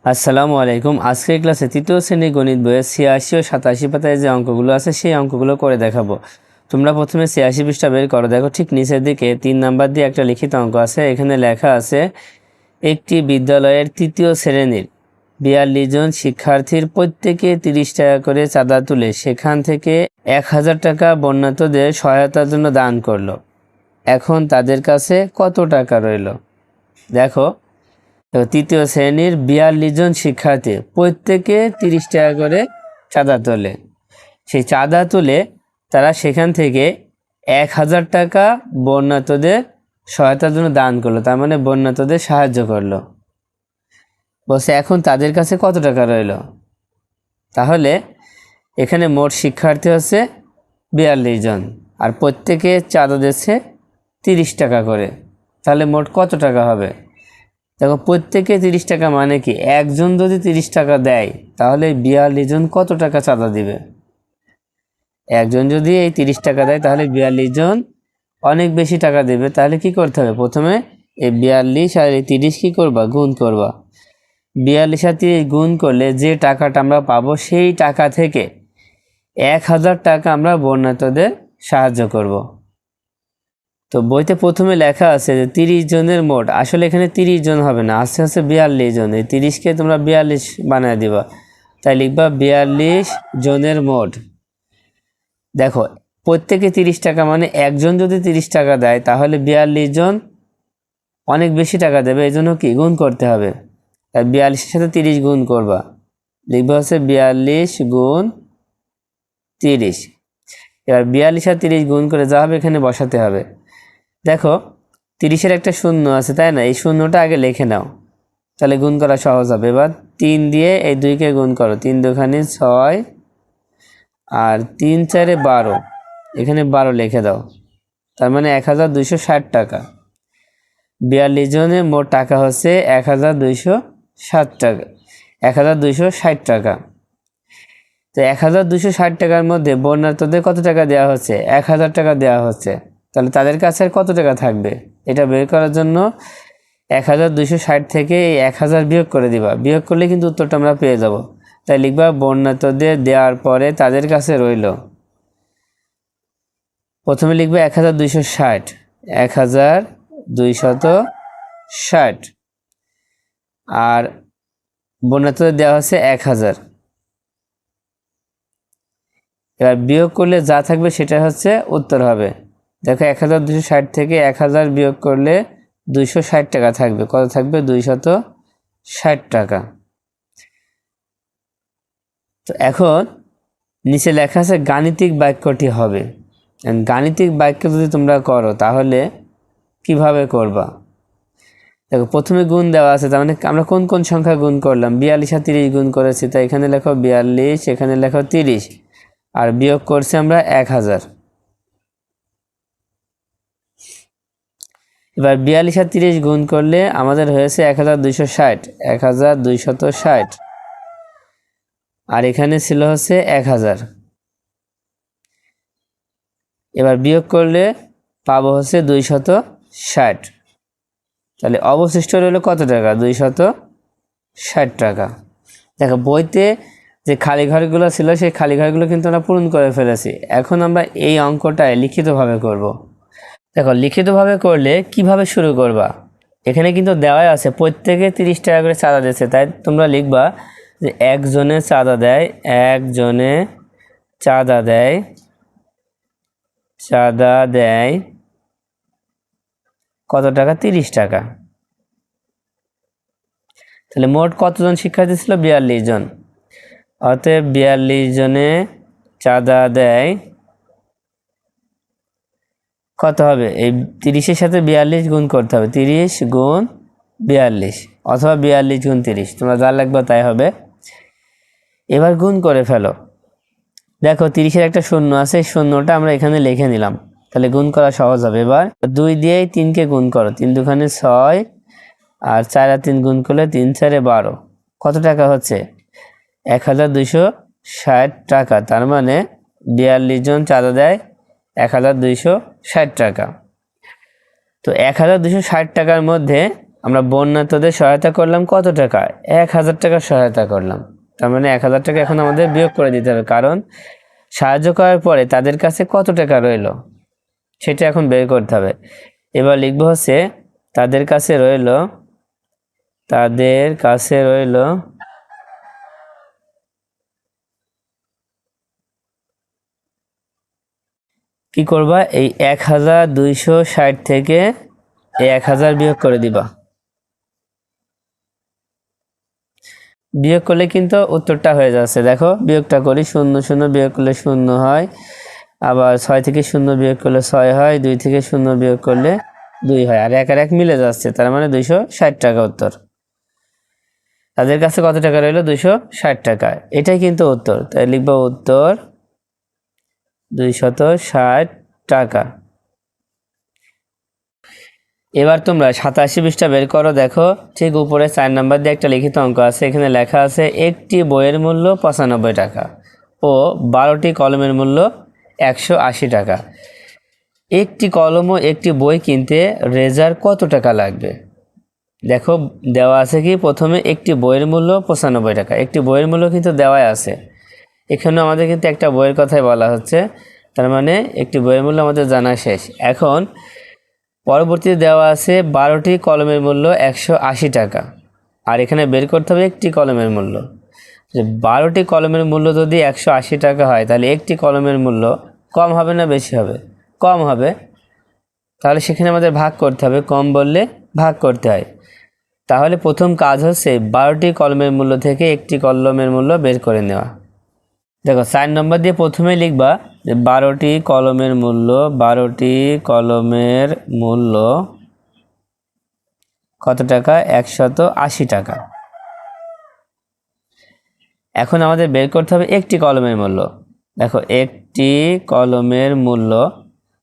আসসালামু আলাইকুম। আজকের ক্লাসে তৃতীয় শ্রেণী গণিত বইয়ের ৮৬ ও ৮৭ পাতায় যে অঙ্কগুলো আছে সেই অঙ্কগুলো করে দেখাবো। তোমরা প্রথমে ৮৬ পৃষ্ঠা বের করো। দেখো ঠিক নিচের দিকে ৩ নাম্বার দিয়ে একটা লিখিত অঙ্ক আছে। এখানে লেখা আছে, একটি বিদ্যালয়ের তৃতীয় শ্রেণীর ৪২ জন শিক্ষার্থীর প্রত্যেকে ৩০ টাকা করে চাঁদা তুলে সেখান থেকে ১,০০০ টাকা বন্যার্তদের সহায়তার জন্য দান করলো। এখন তাদের কাছে কত টাকা রইল? দেখো, তৃতীয় শ্রেণীর ৪২ জন শিক্ষার্থী প্রত্যেকে ৩০ টাকা করে চাঁদা তোলে। সেই চাঁদা তুলে তারা সেখান থেকে ১,০০০ টাকা বন্যার্তদের সহায়তার জন্য দান করলো, তার মানে বন্যার্তদের সাহায্য করলো। বলছে এখন তাদের কাছে কত টাকা রইল। তাহলে এখানে মোট শিক্ষার্থী হচ্ছে ৪২ জন, আর প্রত্যেকে চাঁদা দিচ্ছে ৩০ টাকা করে। তাহলে মোট কত টাকা হবে? দেখো, প্রত্যেকে ৩০ টাকা মানে কি, একজন যদি ৩০ টাকা দেয় তাহলে ৪২ জন কত টাকা চাঁদা দিবে? একজন যদি এই ৩০ টাকা দেয় তাহলে ৪২ জন অনেক বেশি টাকা দেবে। তাহলে কি করতে হবে? প্রথমে এই ৪২ আর এই ৩০ কি করবা? গুণ করবা। ৪২ আর ৩০ গুণ করলে যে টাকাটা আমরা পাবো সেই টাকা থেকে ১,০০০ টাকা আমরা বন্যার্তদের সাহায্য করব। তো বইতে প্রথমে লেখা আছে যে ৩০ জনের মোট, আসলে এখানে ৩০ জন হবে না, আস্তে আস্তে ৪২ জন। এই ৩০কে তোমরা ৪২ বানায় দিবা, তাই লিখবা ৪২ জনের মোট। দেখো, প্রত্যেকে ৩০ টাকা মানে একজন যদি ৩০ টাকা দেয় তাহলে ৪২ জন অনেক বেশি টাকা দেবে, এই জন্য কি গুণ করতে হবে। তাই ৪২-এর সাথে ৩০ গুণ করবা, লিখবা হচ্ছে ৪২ গুণ ৩০। এবার ৪২ আর ৩০ গুণ করে যা হবে এখানে বসাতে হবে। দেখো, ৩০-এর একটা শূন্য আছে, তাই না? এই শূন্যটা আগে লিখে নাও, তাহলে গুণ করা সহজ হবে। এবার ৩ দিয়ে এই 2কে গুণ করো, ৩ দুখানি 6 আর ৩ 4 12, এখানে 12 লিখে দাও, তার মানে ১,২৬০ টাকা। ৪২ জনের মোট টাকা হচ্ছে ১,২৬০ টাকা, ১,২৬০ টাকা। তো ১,২৬০ টাকার মধ্যে বন্যার্তদের কত টাকা দেওয়া হচ্ছে? ১,০০০ টাকা দেওয়া হচ্ছে। তাহলে তাদের কাছে আর কত টাকা থাকবে? এটা বের করার জন্য ১,২৬০ থেকে এই ১,০০০ বিয়োগ করে দিবা, বিয়োগ করলে কিন্তু উত্তরটা আমরা পেয়ে যাব। তাই লিখবা বন্যার্তদের দেওয়ার পরে তাদের কাছে রইল। প্রথমে লিখবে ১,২৬০, ১,২৬০, আর বন্যার্তদের দেওয়া হচ্ছে ১,০০০। এবার বিয়োগ করলে যা থাকবে সেটা হচ্ছে উত্তর হবে। দেখো, ১,২৬০ থেকে ১,০০০ বিয়োগ করলে ২৬০ টাকা থাকবে। কত থাকবে? ২৬০ টাকা। তো এখন নিচে লেখা আছে গাণিতিক বাক্যটি হবে। গাণিতিক বাক্য যদি তোমরা করো তাহলে কিভাবে করবা? দেখো, প্রথমে গুণ দেওয়া আছে, তার মানে আমরা কোন কোন সংখ্যা গুণ করলাম? ৪২ আর ৩০ গুণ করেছি, তাই এখানে লেখো ৪২, এখানে লেখো ৩০, আর বিয়োগ করছি আমরা ১,০০০। এবার ৪২ আর ৩০ গুণ করলে আমাদের হয়েছে ১,২৬০, ১,২৬০, আর এখানে ছিল হচ্ছে ১,০০০। এবার বিয়োগ করলে পাবো হচ্ছে ২৬০। তাহলে অবশিষ্ট রইল কত টাকা? ২৬০ টাকা। দেখো, বইতে যে খালি ঘরগুলো ছিল সেই খালি ঘরগুলো কিন্তু আমরা পূরণ করে ফেলেছি। এখন আমরা এই অঙ্কটায় লিখিতভাবে করব। দেখো, লিখিতভাবে করলে কিভাবে শুরু করবা? এখানে কিন্তু দেওয়াই আছে প্রত্যেকে ৩০ টাকা করে চাঁদা দিচ্ছে, তাই তোমরা লিখবা যে একজনে চাঁদা দেয়, একজনে চাঁদা দেয়, চাঁদা দেয় কত টাকা? ৩০ টাকা। তাহলে মোট কতজন শিক্ষার্থী ছিল? ৪২ জন। অতএব ৪২ জনে চাঁদা দেয় কত হবে? এই ৩০-এর সাথে ৪২ গুণ করতে হবে, ৩০ গুণ ৪২, অথবা ৪২ গুণ ৩০, তোমরা যা লাগবে তাই হবে। এবার গুণ করে ফেলো। দেখো, ৩০-এর একটা শূন্য আছে, এই শূন্যটা আমরা এখানে লিখে নিলাম, তাহলে গুণ করা সহজ হবে। এবার ২ দিয়ে ৩কে গুণ করো, ৩ দুখানে ৬ আর ৪ আর ৩ গুণ করলে ৩ ৪ 12, কত টাকা হচ্ছে? ১,২৬০ টাকা। তার মানে ৪২ জন চাঁদা দেয় ১,২৬০ টাকা। তো ১,২৬০ টাকার মধ্যে আমরা বন্যার্থদের সহায়তা করলাম কত টাকা? 1000 টাকা সহায়তা করলাম। তার মানে 1000 টাকা এখন আমাদের বিয়োগ করে দিতে হবে, কারণ সাহায্য করার পরে তাদের কাছে কত টাকা রইল সেটা এখন বের করতে হবে। এবার লিখবো হচ্ছে তাদের কাছে রইল কি করবা, এই 1260 থেকে এই 1000 বিয়োগ করে দিবা। বিয়োগ করলে কিন্তু উত্তরটা হয়ে যাচ্ছে। দেখো বিয়োগটা করি, 0 0 বিয়োগ করলে 0 হয়, আবার 6 থেকে 0 বিয়োগ করলে 6 হয়, 2 থেকে 0 বিয়োগ করলে 2 হয়, আর 1 আর 1 মিলে যাচ্ছে, তার মানে 260 টাকা উত্তর। তাদের কাছে কত টাকা রইল? 260 টাকা। এটাই কিন্তু উত্তর, তাই লিখবো উত্তর 260 টাকা। এবার তোমরা 87 পৃষ্ঠা বের করো। দেখো ঠিক উপরে 4 নাম্বার দিয়ে একটা লিখিত অঙ্ক আছে, এখানে লেখা আছে একটি বইয়ের মূল্য 95 টাকা ও 12টি কলমের মূল্য 180 টাকা। একটি কলম ও একটি বই কিনতে রেজার কত টাকা লাগবে? দেখো দেওয়া আছে কি, প্রথমে একটি বইয়ের মূল্য 95 টাকা, একটি বইয়ের মূল্য কিন্তু দেওয়াই আছে, এখানে আমাদের কিন্তু একটা বইয়ের কথাই বলা হচ্ছে, তার মানে একটি বইয়ের মূল্য আমাদের জানা শেষ। এখন পরবর্তীতে দেওয়া আছে 12টি কলমের মূল্য 180 টাকা, আর এখানে বের করতে হবে একটি কলমের মূল্য। যে 12টি কলমের মূল্য যদি 180 টাকা হয়, তাহলে একটি কলমের মূল্য কম হবে না বেশি হবে? কম হবে, তাহলে সেখানে আমাদের ভাগ করতে হবে, কম বললে ভাগ করতে হয়। তাহলে প্রথম কাজ হচ্ছে 12টি কলমের মূল্য থেকে একটি কলমের মূল্য বের করে নেওয়া। দেখো 4 নম্বর দিয়ে প্রথমে লিখবা যে 12টি কলমের মূল্য কত টাকা? 180 টাকা। এখন আমাদের বের করতে হবে একটি কলমের মূল্য। দেখো একটি কলমের মূল্য,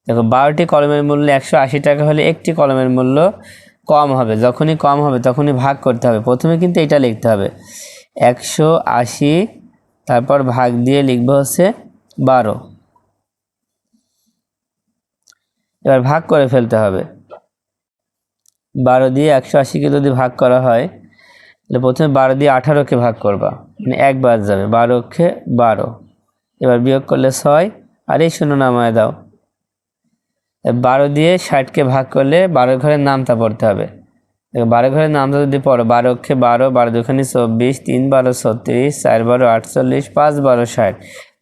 দেখো 12টি কলমের মূল্য 180 টাকা হলে একটি কলমের মূল্য কম হবে, যখনই কম হবে তখনই ভাগ করতে হবে। প্রথমে কিন্তু এটা লিখতে হবে 180, তারপর ভাগ দিয়ে লিখবো হচ্ছে 12। এবার ভাগ করে ফেলতে হবে। 12 দিয়ে 180কে যদি ভাগ করা হয়, তাহলে প্রথমে 12 দিয়ে 18কে ভাগ করবা, মানে একবার যাবে, 12কে 12। এবার বিয়োগ করলে 6, আর এই 0 নামায় দাও। 12 দিয়ে 60কে ভাগ করলে 12 ঘরের নামটা পড়তে হবে। 12 ঘরের নামটা যদি পড়ো, 12কে 12, 12 দুখানি 24, 3 12 36, 4 12 48, 5 12 60,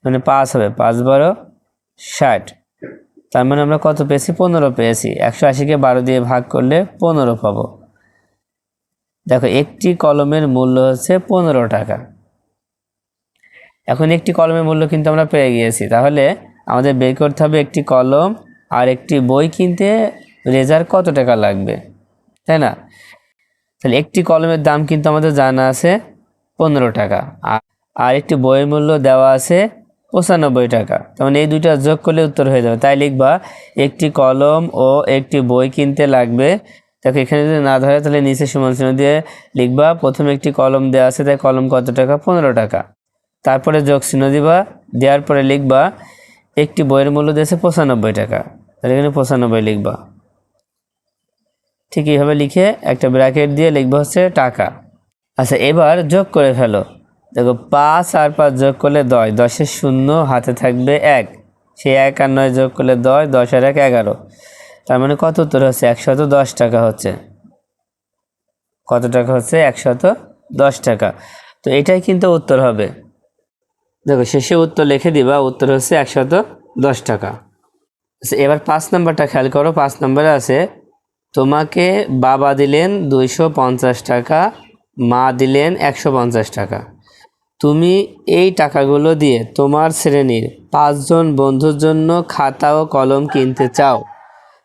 মানে 5 হবে, 5 12 60। তার মানে আমরা কত পেয়েছি? 15 পেয়েছি। 180কে 12 দিয়ে ভাগ করলে 15 পাবো। দেখো একটি কলমের মূল্য হচ্ছে 15 টাকা। এখন একটি কলমের মূল্য কিন্তু আমরা পেয়ে গিয়েছি, তাহলে আমাদের বের করতে হবে একটি কলম আর একটি বই কিনতে রেজার কত টাকা লাগবে, তাই না? তাহলে একটি কলমের দাম কিন্তু আমাদের জানা আছে 15 টাকা, আর একটি বইয়ের মূল্য দেওয়া আছে 95 টাকা। তখন এই দুইটা যোগ করলে উত্তর হয়ে যাবে। তাই লিখবা একটি কলম ও একটি বই কিনতে লাগবে। দেখো এখানে যদি না ধরে তাহলে নিচে সমান চিহ্ন দিয়ে লিখবা, প্রথমে একটি কলম দেওয়া আছে, তাই কলম কত টাকা? 15 টাকা। তারপরে যোগ চিহ্ন দিবা, দেওয়ার পরে লিখবা একটি বইয়ের মূল্য দিয়েছে 95 টাকা, তাহলে এখানে 95 লিখবা। ঠিক এইভাবে লিখে একটা ব্র্যাকেট দিয়ে লিখবা হচ্ছে টাকা। আচ্ছা এবার যোগ করে ফেলো। দেখো 5 আর 5 যোগ করলে 10, 10-এর 0 হাতে থাকবে 1, সেই 1 আর 9 যোগ করলে 10, 10 আর 1 11, তার মানে কত উত্তর হচ্ছে? 110 টাকা হচ্ছে। কত টাকা হচ্ছে? 110 টাকা। তো এটাই কিন্তু উত্তর হবে। দেখো শেষে উত্তর লিখে দিবা, উত্তর হচ্ছে 110 টাকা। আচ্ছা এবার 5 নাম্বারটা খেয়াল করো। 5 নাম্বারে আছে তোমাকে বাবা দিলেন 250 টাকা, মা দিলেন 150 টাকা। তুমি এই টাকাগুলো দিয়ে তোমার শ্রেণীর 5 জন বন্ধুর জন্য খাতা ও কলম কিনতে চাও,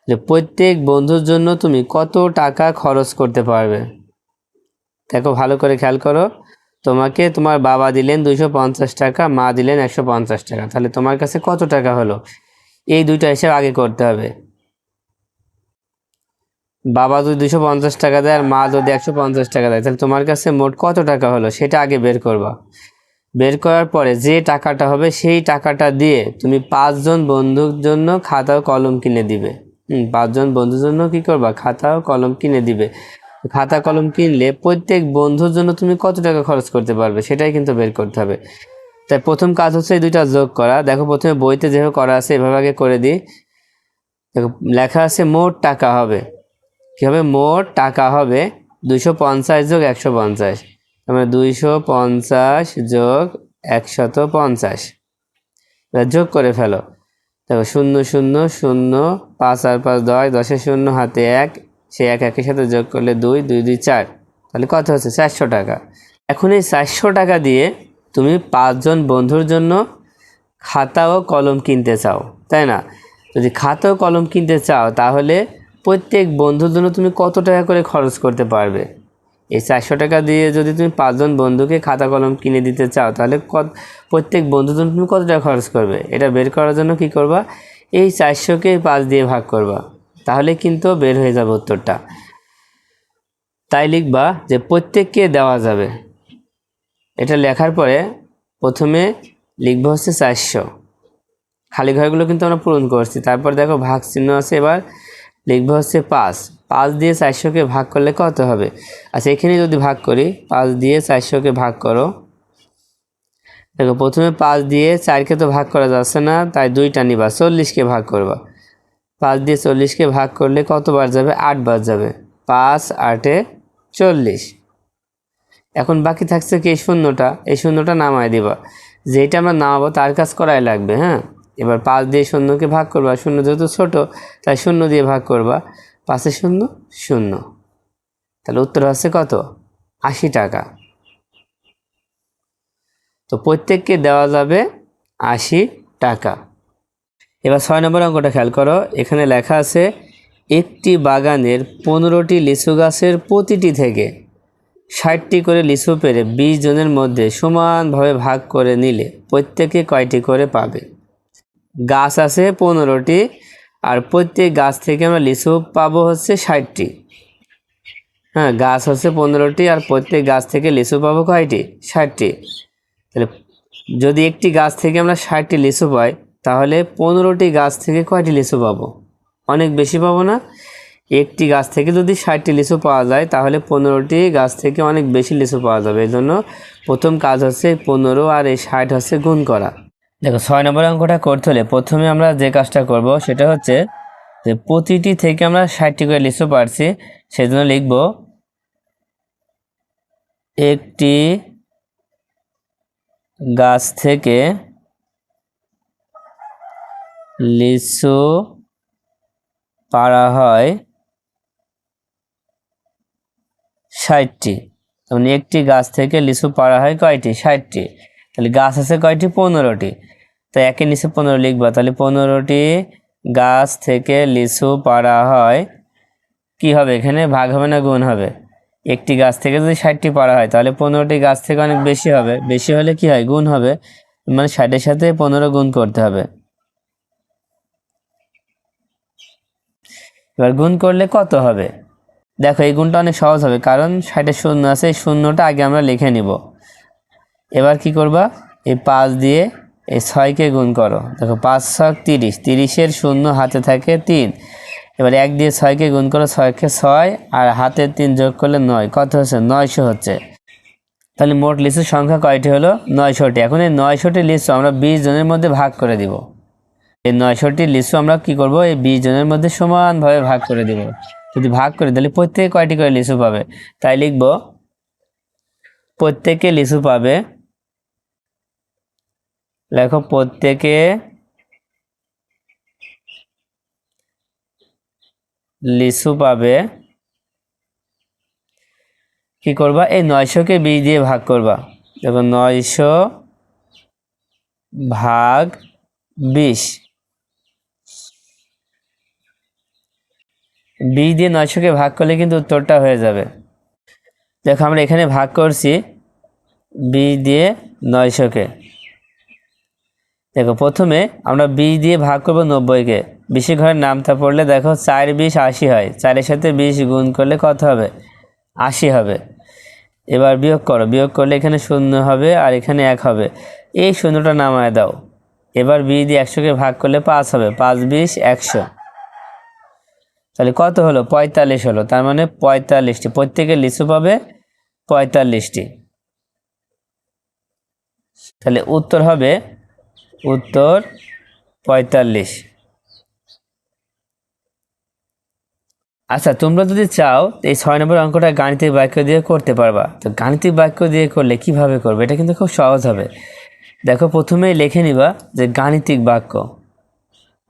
যে প্রত্যেক বন্ধুর জন্য তুমি কত টাকা খরচ করতে পারবে? দেখো ভালো করে খেয়াল করো, তোমাকে তোমার বাবা দিলেন 250 টাকা, মা দিলেন 150 টাকা, তাহলে তোমার কাছে কত টাকা হলো? এই দুইটা হিসাব আগে করতে হবে। বাবা যদি 250 টাকা দেয় আর মা যদি 150 টাকা দেয়, তাহলে তোমার কাছে মোট কত টাকা হলো সেটা আগে বের করবা। বের করার পরে যে টাকাটা হবে সেই টাকাটা দিয়ে তুমি 5 জন বন্ধুর জন্য খাতা ও কলম কিনে দিবে। 5 জন বন্ধুর জন্য কি করবা? খাতা ও কলম কিনে দিবে। খাতা কলম কিনলে প্রত্যেক বন্ধুর জন্য তুমি কত টাকা খরচ করতে পারবে সেটাই কিন্তু বের করতে হবে। তাই প্রথম কাজ হচ্ছে এই দুইটা যোগ করা। দেখো প্রথমে বইতে যেভাবে করা আছে এভাবে আগে করে দিই। দেখো লেখা আছে মোট টাকা হবে, কী হবে, মোট টাকা হবে 250 যোগ 150, মানে 250 যোগ 150। এবার যোগ করে ফেলো। দেখো 0 0 0, 5 আর 5 10, 10-এ 0 হাতে 1, সেই 1 একের সাথে যোগ করলে 2, 2 2 4, তাহলে কত হচ্ছে 400 টাকা। এখন এই 400 টাকা দিয়ে তুমি 5 জন বন্ধুর জন্য খাতা ও কলম কিনতে চাও, তাই না? যদি খাতা ও কলম কিনতে চাও তাহলে প্রত্যেক বন্ধুর জন্য তুমি কত টাকা করে খরচ করতে পারবে? এই 400 টাকা দিয়ে যদি তুমি 5 জন বন্ধুকে খাতা কলম কিনে দিতে চাও তাহলে প্রত্যেক বন্ধুর জন্য তুমি কত টাকা খরচ করবে? এটা বের করার জন্য কি করবা, এই 400কে 5 দিয়ে ভাগ করবা, তাহলে কিন্তু বের হয়ে যাবে উত্তরটা। তাই লিখবা যে প্রত্যেককে দেওয়া যাবে। এটা লেখার পরে প্রথমে লিখবো হচ্ছে 400, খালি ঘরগুলো কিন্তু আমরা পূরণ করছি। তারপর দেখো ভাগ চিহ্ন আছে, এবার লিখবো হচ্ছে 5, 5 দিয়ে 400কে ভাগ করলে কত হবে? আচ্ছা এখানে যদি ভাগ করি, 5 দিয়ে 400কে ভাগ করো। দেখো প্রথমে 5 দিয়ে 4কে তো ভাগ করা যাচ্ছে না, তাই 2টা নিবা, 40কে ভাগ করবা। 5 দিয়ে 40কে ভাগ করলে কতবার যাবে? 8 বার যাবে। 5 8 40। এখন বাকি থাকছে কি এই শূন্যটা, এই শূন্যটা নামায় দিবা। যেটা আমরা নামাবো তার কাজ করাই লাগবে, হ্যাঁ। এবার 5 দিয়ে শূন্যকে ভাগ করবা, শূন্য যেহেতু ছোট তাই 0 দিয়ে ভাগ করবা, 5-এ 0 0, তাহলে উত্তর হচ্ছে কত? 80 টাকা। তো প্রত্যেককে দেওয়া যাবে 80 টাকা। এবার 6 নম্বর অঙ্কটা খেয়াল করো। এখানে লেখা আছে একটি বাগানের 15টি লিচু গাছের প্রতিটি থেকে 60টি করে লিচু পেরে 20 জনের মধ্যে সমানভাবে ভাগ করে নিলে প্রত্যেকে কয়টি করে পাবে? গাছ আছে 15টি, আর প্রত্যেক গাছ থেকে আমরা লিচু পাবো হচ্ছে 60টি। হ্যাঁ, গাছ হচ্ছে 15টি আর প্রত্যেক গাছ থেকে লিচু পাবো কয়টি? 60টি। তাহলে যদি একটি গাছ থেকে আমরা 60টি লিচু পাই তাহলে 15টি গাছ থেকে কয়টি লিচু পাবো? অনেক বেশি পাবো না? একটি গাছ থেকে যদি 60টি লিচু পাওয়া যায় তাহলে 15টি গাছ থেকে অনেক বেশি লিচু পাওয়া যাবে। এই জন্য প্রথম কাজ হচ্ছে 15 আর এই 60 হচ্ছে গুণ করা। দেখো 6 নম্বর অঙ্কটা করতে হলে প্রথমে আমরা যে কাজটা করব সেটা হচ্ছে যে প্রতিটি থেকে আমরা 60টি করে লিচু পারছি, সেজন্য লিখব একটি গাছ থেকে লিচু পাড়া হয় 60টি। মানে একটি গাছ থেকে লিচু পাড়া হয় কয়টি? 60টি। তাহলে গাছ আছে কয়টি? 15টি। তো একের নিচে 15 লিখবা, তাহলে 15টি গাছ থেকে লিচু পাড়া হয়, কি হবে এখানে? ভাগ হবে না গুণ হবে? একটি গাছ থেকে যদি 60টি পাড়া হয় তাহলে 15টি গাছ থেকে অনেক বেশি হবে, বেশি হলে কি হয়? গুণ হবে, মানে 60-এর সাথে 15 গুণ করতে হবে। এবার গুণ করলে কত হবে? দেখো এই গুণটা অনেক সহজ হবে, কারণ 60-এর শূন্য আছে, এই শূন্যটা আগে আমরা লিখে নিব। এবার কি করবা? এই 5 দিয়ে এই 6কে গুণ করো। দেখো 5 6 30, 30-এর শূন্য হাতে থাকে 3। এবার 1 দিয়ে 6কে গুণ করো, 6কে 6 আর হাতে 3 যোগ করলে 9, কত হচ্ছে? 900 হচ্ছে। তাহলে মোট লিচুর সংখ্যা কয়টি হলো? 900টি। এখন এই 900টি লিচু আমরা 20 জনের মধ্যে ভাগ করে দিব। এই 900টি লিচু আমরা কি করব? এই 20 জনের মধ্যে সমানভাবে ভাগ করে দিব। যদি ভাগ করি তাহলে প্রত্যেকে কয়টি করে লিচু পাবে? তাই লিখব প্রত্যেকে লিচু পাবে, লেখো প্রত্যেকে লিচু পাবে। কি করবা? এই 900কে 20 দিয়ে ভাগ করবা। দেখো 900 ভাগ 20, 20 দিয়ে 900কে ভাগ করলে কিন্তু উত্তরটা হয়ে যাবে। দেখো আমরা এখানে ভাগ করছি 20 দিয়ে 900কে। দেখো প্রথমে আমরা 20 দিয়ে ভাগ করব 90কে, 20 ঘরের নামটা পড়লে দেখো 4 20 80 হয়, 4-এর সাথে 20 গুণ করলে কত হবে? 80 হবে। এবার বিয়োগ করো, বিয়োগ করলে এখানে 0 হবে আর এখানে 1 হবে, এই শূন্যটা নামায় দাও। এবার 20 দিয়ে 100কে ভাগ করলে 5 হবে, 5 20 100। তাহলে কত হলো? 45 হলো। তার মানে 45টি, প্রত্যেকে লিচু পাবে 45টি। তাহলে উত্তর হবে উত্তর 45। আচ্ছা, তোমরা যদি চাও এই 6 নম্বর অঙ্কটা গাণিতিক বাক্য দিয়ে করতে পারবা। তো গাণিতিক বাক্য দিয়ে করলে কিভাবে করবে? এটা কিন্তু খুব সহজ হবে। দেখো, প্রথমেই লিখে নিবা যে গাণিতিক বাক্য।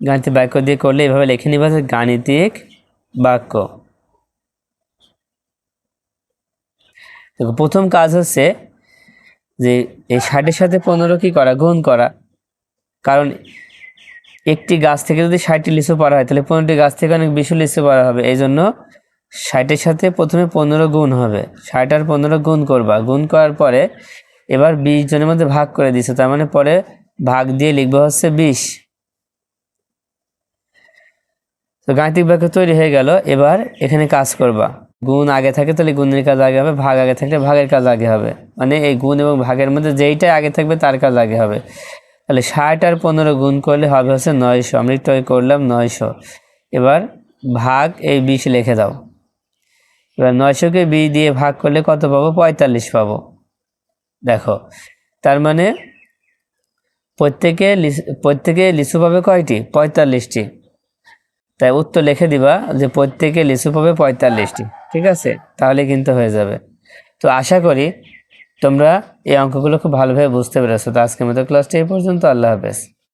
গাণিতিক বাক্য দিয়ে করলে এভাবে লিখে নিবা যে গাণিতিক বাক্য। দেখো, প্রথম কাজ হচ্ছে যে এই 60-এর সাথে 15 কি করা? গুণ করা। কারণ একটি গাছ থেকে যদি 60টি লিচু পাড়া হয় তাহলে 15টি গাছ থেকে অনেক বেশি লিচু পাড়া হবে। এই জন্য 60-এর সাথে প্রথমে 15 গুণ হবে। 60 আর 15 গুণ করবা। গুণ করার পরে এবার 20 জনের মধ্যে ভাগ করে দিছো, তার মানে পরে ভাগ দিয়ে লিখবো হচ্ছে 20। তো গাণিতিক বাক্য তৈরি হয়ে গেল। এবার এখানে কাজ করবা। গুণ আগে থাকে তাহলে গুণের কাজ আগে হবে, ভাগ আগে থাকলে ভাগের কাজ আগে হবে। মানে এই গুণ এবং ভাগের মধ্যে যেইটাই আগে থাকবে তার কাজ আগে হবে। তাহলে 60 আর 15 গুণ করলে হবে হচ্ছে 900। আমরা একটু আগে করলাম 900। এবার ভাগ এই 20 লিখে দাও। এবার 900-কে 20 দিয়ে ভাগ করলে কত পাবো? 45 পাবো। দেখো, তার মানে প্রত্যেকে লিচু পাবে কয়টি? 45টি। তাই উত্তর লিখে দিবা যে প্রত্যেকে লিচু পাবে 45টি। ঠিক আছে, তাহলে কিন্তু হয়ে যাবে। তো আশা করি তোমরা এই অঙ্কগুলো খুব ভালোভাবে বুঝতে পেরেছো। তো আজকের মতো ক্লাসটা এই পর্যন্ত। আল্লাহ হাফেজ।